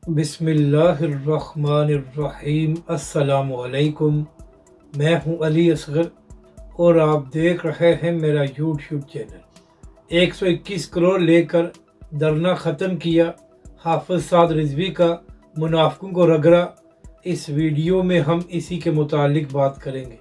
बिस्मिल्लाहिर्रहमानिर्रहीम। अस्सलाम वालेकुम। मैं हूं अली असगर और आप देख रहे हैं मेरा यूट्यूब चैनल। 121 करोड़ लेकर धरना ख़त्म किया, हाफिज साद रिजवी का मुनाफिकों को रगड़ा। इस वीडियो में हम इसी के मुतालिक बात करेंगे।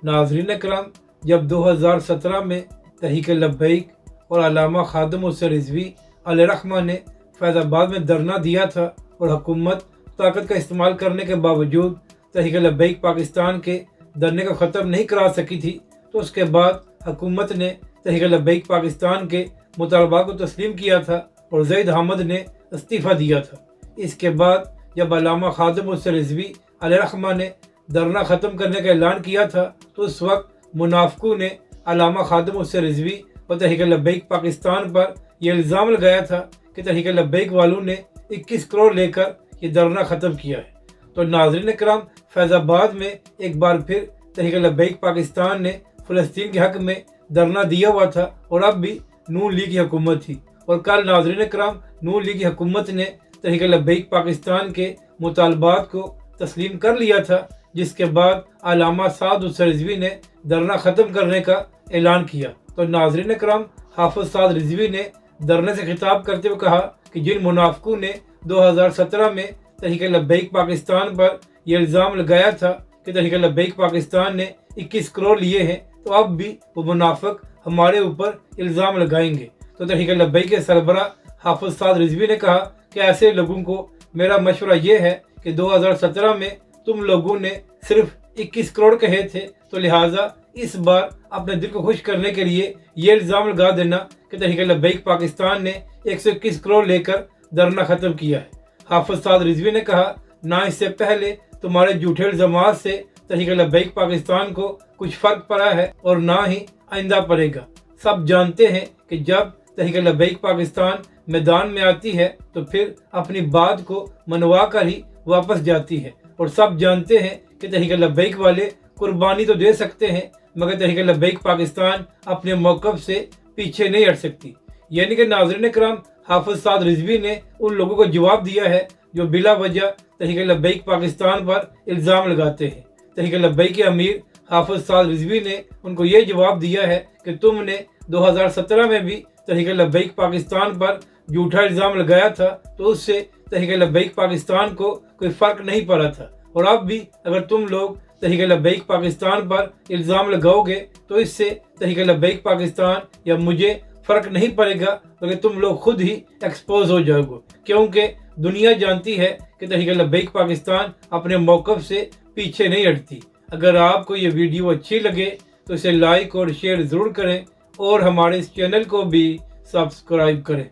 नाज़रीन कराम, जब 2017 में तहरीक लब्बैक और अल्लामा खादिम हुसैन रिजवी अलैहिर्रहमा ने फैज़ाबाद में धरना दिया था और हुकूमत ताकत का इस्तेमाल करने के बावजूद तहरीक लब्बैक पाकिस्तान के धरने को ख़त्म नहीं करा सकी थी, तो उसके बाद हुकूमत ने तहरीक लब्बैक पाकिस्तान के मुतालबात को तस्लीम किया था और ज़ैद अहमद ने इस्तीफ़ा दिया था। इसके बाद जब अल्लामा खादिम हुसैन रिजवी अलैहिर्रहमा ने धरना ख़त्म करने का ऐलान किया था, तो उस वक्त मुनाफिकों ने अल्लामा खादिम हुसैन रिजवी और तहरीक लब्बैक पाकिस्तान पर यह इल्ज़ाम लगाया था कि तहरीक लब्बैक वालों ने 21 करोड़ लेकर ये धरना ख़त्म किया है। तो नाज़रीन कराम, फैज़ाबाद में एक बार फिर तहरीक लब्बैक पाकिस्तान ने फ़लस्तीन के हक़ में धरना दिया हुआ था और अब भी नून लीग की हुकूमत थी। और कल नाज़रीन कराम, नून लीग की हुकूमत ने तहरीक लब्बैक पाकिस्तान के मुतालबात को तस्लीम कर लिया था, जिसके बाद अल्लामा साद हुसैन रिजवी ने धरना ख़त्म करने का ऐलान किया। तो नाज़रीन कराम, हाफिज साद रिजवी ने धरने से खिताब करते हुए कहा कि जिन मुनाफिकों ने 2017 में तहरीक लब्बैक पाकिस्तान पर यह इल्ज़ाम लगाया था कि तहरीक लब्बैक पाकिस्तान ने 21 करोड़ लिए हैं, तो अब भी वो मुनाफिक हमारे ऊपर इल्ज़ाम लगाएंगे। तो तहरीक लब्बैक के सरबराह हाफिज साद रिजवी ने कहा कि ऐसे लोगों को मेरा मशवरा ये है कि 2017 में तुम लोगों ने सिर्फ 21 करोड़ कहे थे, तो लिहाजा इस बार अपने दिल को खुश करने के लिए ये इल्ज़ाम लगा देना कि तहरीक लब्बैक पाकिस्तान ने 121 करोड़ लेकर धरना ख़त्म किया है। हाफिज साद रिजवी ने कहा, ना इससे पहले तुम्हारे झूठे इल्ज़ामात से तहरीक लब्बैक पाकिस्तान को कुछ फ़र्क पड़ा है और ना ही आइंदा पड़ेगा। सब जानते हैं कि जब तहरीक लब्बैक पाकिस्तान मैदान में आती है तो फिर अपनी बात को मनवा कर ही वापस जाती है, और सब जानते हैं कि तहरीक लब्बैक वाले कुर्बानी तो दे सकते हैं, मगर तहरीक लब्बैक पाकिस्तान अपने मौक़िफ़ से पीछे नहीं हट सकती। यानी कि नाज़रीन कराम, हाफिज साद रिजवी ने उन लोगों को जवाब दिया है जो बिला वजह तहरीक लब्बैक पाकिस्तान पर इल्ज़ाम लगाते हैं। तहरीक लब्बैक के अमीर हाफिज साद रिजवी ने उनको ये जवाब दिया है कि तुमने 2017 में भी तहरीक लब्बैक पाकिस्तान पर झूठा इल्ज़ाम लगाया था, तो उससे तहरीक लब्बैक पाकिस्तान को कोई फ़र्क नहीं पड़ा था, और अब भी अगर तुम लोग तहरीक लब्बैक पाकिस्तान पर इल्ज़ाम लगाओगे तो इससे तहरीक लब्बैक पाकिस्तान या मुझे फ़र्क नहीं पड़ेगा, बल्कि तुम लोग खुद ही एक्सपोज हो जाओगे, क्योंकि दुनिया जानती है कि तहरीक लब्बैक पाकिस्तान अपने मौक़िफ़ से पीछे नहीं हटती। अगर आपको ये वीडियो अच्छी लगे तो इसे लाइक और शेयर ज़रूर करें और हमारे इस चैनल को भी सब्सक्राइब करें।